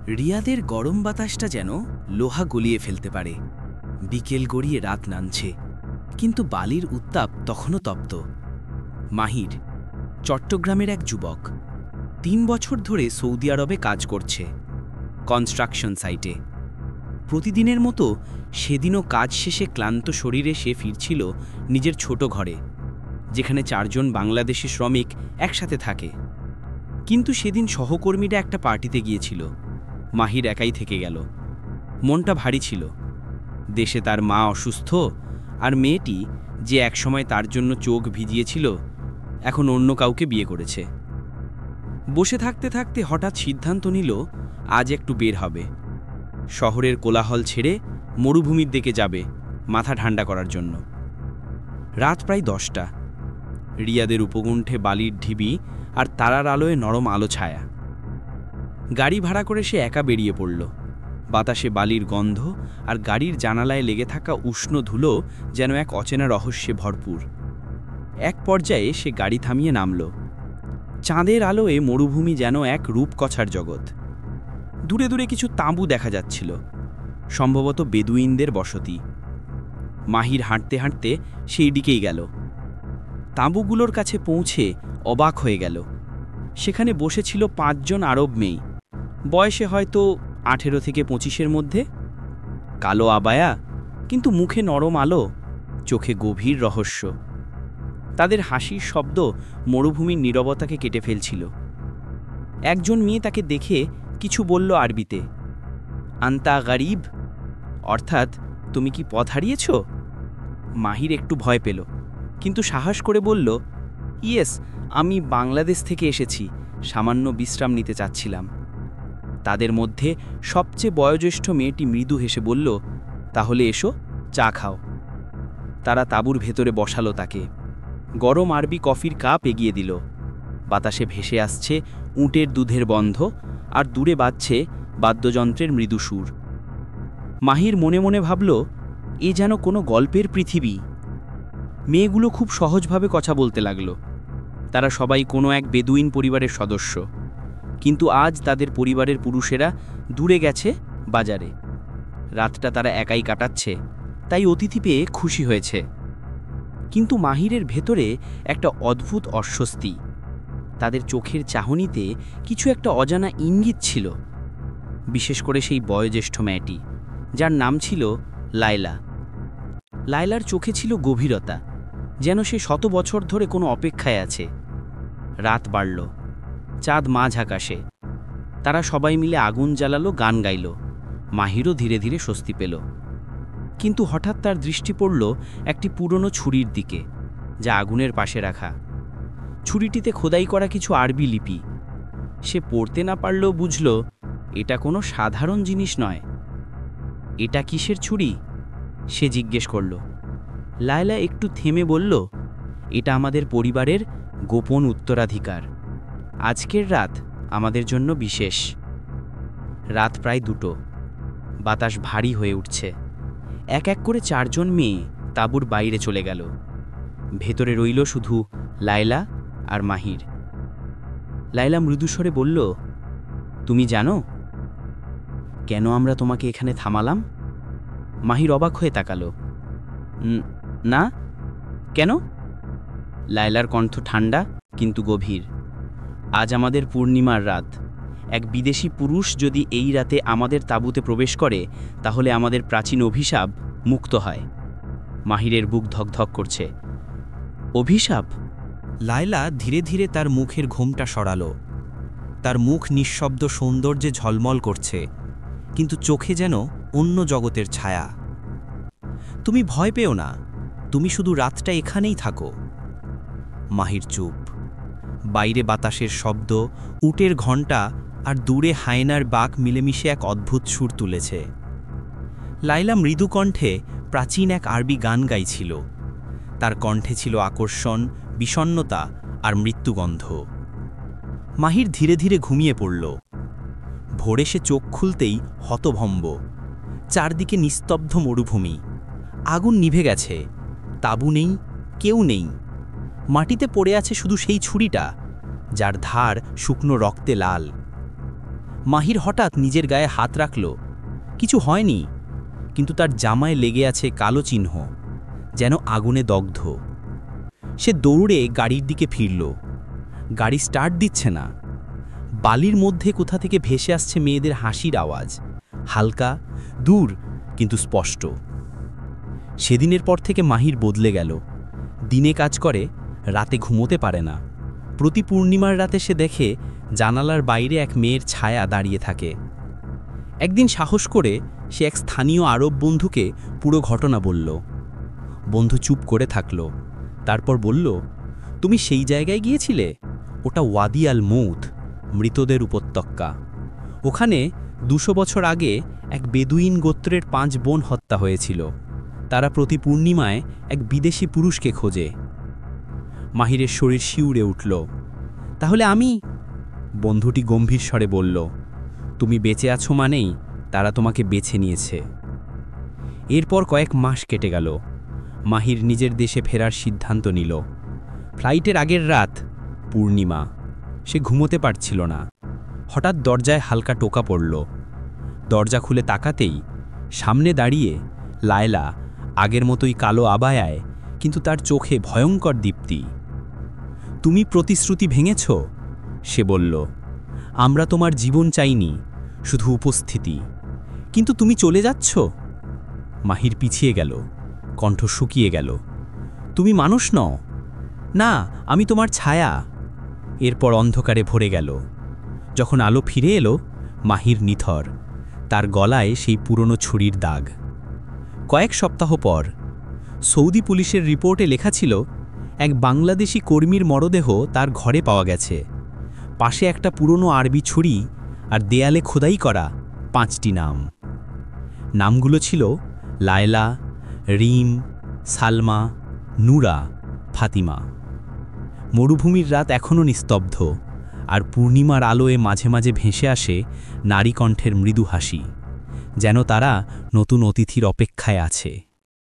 রিয়াদের গরম বাতাসটা যেন লোহা গলিয়ে ফেলতে পারে। বিকেল গড়িয়ে রাত নামছে, কিন্তু বালির উত্তাপ তখনও তপ্ত। মাহির চট্টগ্রামের এক যুবক, ৩ বছর ধরে সৌদি আরবে কাজ করছে, কনস্ট্রাকশন সাইটে। প্রতিদিনের মতো সেদিনও কাজ শেষে ক্লান্ত শরীরে সে ফিরছিল নিজের ছোট ঘরে, যেখানে ৪ জন বাংলাদেশি শ্রমিক একসাথে থাকে। কিন্তু সেদিন সহকর্মীরা একটা পার্টিতে গিয়েছিল, মাহির একাই থেকে গেল। মনটা ভারী ছিল। দেশে তার মা অসুস্থ, আর মেয়েটি যে একসময় তার জন্য চোখ ভিজিয়েছিল, এখন অন্য কাউকে বিয়ে করেছে। বসে থাকতে থাকতে হঠাৎ সিদ্ধান্ত নিল আজ একটু বের হবে। শহরের কোলাহল ছেড়ে মরুভূমির দিকে যাবে মাথা ঠান্ডা করার জন্য। রাত প্রায় 10টা। রিয়াদের উপকণ্ঠে বালির ঢিবি আর তারার আলোয় নরম আলো ছায়া। গাড়ি ভাড়া করে সে একা বেরিয়ে পড়ল। বাতাসে বালির গন্ধ আর গাড়ির জানালায় লেগে থাকা উষ্ণ ধুলো যেন এক অচেনা রহস্যে ভরপুর। এক পর্যায়ে সে গাড়ি থামিয়ে নামল। চাঁদের আলোয় মরুভূমি যেন এক রূপকথার জগৎ। দূরে দূরে কিছু তাঁবু দেখা যাচ্ছিল, সম্ভবত বেদুইনদের বসতি। মাহির হাঁটতে হাঁটতে সেই দিকেই গেল। তাঁবুগুলোর কাছে পৌঁছে অবাক হয়ে গেল। সেখানে বসেছিল ৫ জন আরব মেয়ে, বয়সে হয়তো ১৮ থেকে ২৫-এর মধ্যে। কালো আবায়া, কিন্তু মুখে নরম আলো, চোখে গভীর রহস্য। তাদের হাসির শব্দ মরুভূমির নীরবতাকে কেটে ফেলছিল। একজন মেয়ে তাকে দেখে কিছু বলল আরবিতে, আন্তা গরিব, অর্থাৎ তুমি কি পথ হারিয়েছ? মাহির একটু ভয় পেল, কিন্তু সাহস করে বলল, ইয়েস, আমি বাংলাদেশ থেকে এসেছি, সামান্য বিশ্রাম নিতে চাচ্ছিলাম। তাদের মধ্যে সবচেয়ে বয়োজ্যেষ্ঠ মেয়েটি মৃদু হেসে বলল, তাহলে এসো, চা খাও। তারা তাঁবুর ভেতরে বসালো তাকে। গরম আরবি কফির কাপ এগিয়ে দিল। বাতাসে ভেসে আসছে উটের দুধের গন্ধ, আর দূরে বাজছে বাদ্যযন্ত্রের মৃদু সুর। মাহির মনে মনে ভাবল, এ যেন কোনো গল্পের পৃথিবী। মেয়েগুলো খুব সহজভাবে কথা বলতে লাগল। তারা সবাই কোনো এক বেদুইন পরিবারের সদস্য, কিন্তু আজ তাদের পরিবারের পুরুষেরা দূরে গেছে বাজারে। রাতটা তারা একাই কাটাচ্ছে, তাই অতিথি পেয়ে খুশি হয়েছে। কিন্তু মাহিরের ভেতরে একটা অদ্ভুত অস্বস্তি। তাদের চোখের চাহনিতে কিছু একটা অজানা ইঙ্গিত ছিল, বিশেষ করে সেই বয়োজ্যেষ্ঠ মেয়েটি, যার নাম ছিল লায়লা। লায়লার চোখে ছিল গভীরতা, যেন সে 100 বছর ধরে কোনো অপেক্ষায় আছে। রাত বাড়ল, চাঁদ মাঝ আকাশে। তারা সবাই মিলে আগুন জ্বালালো, গান গাইল। মাহিরও ধীরে ধীরে স্বস্তি পেল। কিন্তু হঠাৎ তার দৃষ্টি পড়ল একটি পুরনো ছুরির দিকে, যা আগুনের পাশে রাখা। ছুরিটিতে খোদাই করা কিছু আরবি লিপি। সে পড়তে না পারলেও বুঝল এটা কোনো সাধারণ জিনিস নয়। এটা কিসের ছুরি? সে জিজ্ঞেস করল। লায়লা একটু থেমে বলল, এটা আমাদের পরিবারের গোপন উত্তরাধিকার। আজকের রাত আমাদের জন্য বিশেষ। রাত প্রায় 2টো। বাতাস ভারী হয়ে উঠছে। এক এক করে 4 জন মেয়ে তাঁবুর বাইরে চলে গেল। ভেতরে রইল শুধু লায়লা আর মাহির। লায়লা মৃদুস্বরে বলল, তুমি জানো কেন আমরা তোমাকে এখানে থামালাম? মাহির অবাক হয়ে তাকালো। না, কেন? লায়লার কণ্ঠ ঠান্ডা কিন্তু গভীর। আজ আমাদের পূর্ণিমার রাত। এক বিদেশি পুরুষ যদি এই রাতে আমাদের তাঁবুতে প্রবেশ করে, তাহলে আমাদের প্রাচীন অভিশাপ মুক্ত হয়। মাহিরের বুক ধকধক করছে। অভিশাপ? লায়লা ধীরে ধীরে তার মুখের ঘোমটা সরালো। তার মুখ নিঃশব্দ সৌন্দর্যে ঝলমল করছে, কিন্তু চোখে যেন অন্য জগতের ছায়া। তুমি ভয় পেও না, তুমি শুধু রাতটা এখানেই থাকো। মাহির চুপ। বাইরে বাতাসের শব্দ, উটের ঘণ্টা আর দূরে হায়নার বাক মিলেমিশে এক অদ্ভুত সুর তুলেছে। লায়লা মৃদু কণ্ঠে প্রাচীন এক আরবি গান গাইছিল। তার কণ্ঠে ছিল আকর্ষণ, বিষণ্ণতা আর মৃত্যুগন্ধ। মাহির ধীরে ধীরে ঘুমিয়ে পড়ল। ভোরে সে চোখ খুলতেই হতভম্ব। চারদিকে নিস্তব্ধ মরুভূমি। আগুন নিভে গেছে, তাঁবু নেই, কেউ নেই। মাটিতে পড়ে আছে শুধু সেই ছুরিটা, যার ধার শুকনো রক্তে লাল। মাহির হঠাৎ নিজের গায়ে হাত রাখল। কিছু হয়নি, কিন্তু তার জামায় লেগে আছে কালো চিহ্ন, যেন আগুনে দগ্ধ। সে দৌড়ে গাড়ির দিকে ফিরল। গাড়ি স্টার্ট দিচ্ছে না। বালির মধ্যে কোথা থেকে ভেসে আসছে মেয়েদের হাসির আওয়াজ, হালকা, দূর, কিন্তু স্পষ্ট। সেদিনের পর থেকে মাহির বদলে গেল। দিনে কাজ করে, রাতে ঘুমোতে পারে না। প্রতি পূর্ণিমার রাতে সে দেখে জানালার বাইরে এক মেয়ের ছায়া দাঁড়িয়ে থাকে। একদিন সাহস করে সে এক স্থানীয় আরব বন্ধুকে পুরো ঘটনা বলল। বন্ধু চুপ করে থাকল, তারপর বলল, তুমি সেই জায়গায় গিয়েছিলে? ওটা ওয়াদি আল মৌত, মৃতদের উপত্যকা। ওখানে 200 বছর আগে এক বেদুইন গোত্রের 5 বোন হত্যা হয়েছিল। তারা প্রতি পূর্ণিমায় এক বিদেশি পুরুষকে খোঁজে। মাহিরের শরীর শিউরে উঠল। তাহলে আমি? বন্ধুটি গম্ভীর স্বরে বলল, তুমি বেঁচে আছো মানেই তারা তোমাকে বেছে নিয়েছে। এরপর কয়েক মাস কেটে গেল। মাহির নিজের দেশে ফেরার সিদ্ধান্ত নিল। ফ্লাইটের আগের রাত, পূর্ণিমা। সে ঘুমোতে পারছিল না। হঠাৎ দরজায় হালকা টোকা পড়ল। দরজা খুলে তাকাতেই সামনে দাঁড়িয়ে লায়লা, আগের মতোই কালো আবায়ায়, কিন্তু তার চোখে ভয়ঙ্কর দীপ্তি। তুমি প্রতিশ্রুতি ভেঙেছ, সে বলল। আমরা তোমার জীবন চাইনি, শুধু উপস্থিতি। কিন্তু তুমি চলে যাচ্ছ। মাহির পিছিয়ে গেল, কণ্ঠ শুকিয়ে গেল। তুমি মানুষ নও। না, আমি তোমার ছায়া। এরপর অন্ধকারে ভরে গেল। যখন আলো ফিরে এলো, মাহির নিথর, তার গলায় সেই পুরনো ছুরির দাগ। কয়েক সপ্তাহ পর সৌদি পুলিশের রিপোর্টে লেখা ছিল, এক বাংলাদেশি কর্মীর মরদেহ তার ঘরে পাওয়া গেছে। পাশে একটা পুরনো আরবি ছুরি আর দেয়ালে খোদাই করা 5টি নাম। নামগুলো ছিল লায়লা, রিম, সালমা, নূরা, ফাতিমা। মরুভূমির রাত এখনও নিস্তব্ধ, আর পূর্ণিমার আলোয় মাঝে মাঝে ভেসে আসে নারী কণ্ঠের মৃদু হাসি, যেন তারা নতুন অতিথির অপেক্ষায় আছে।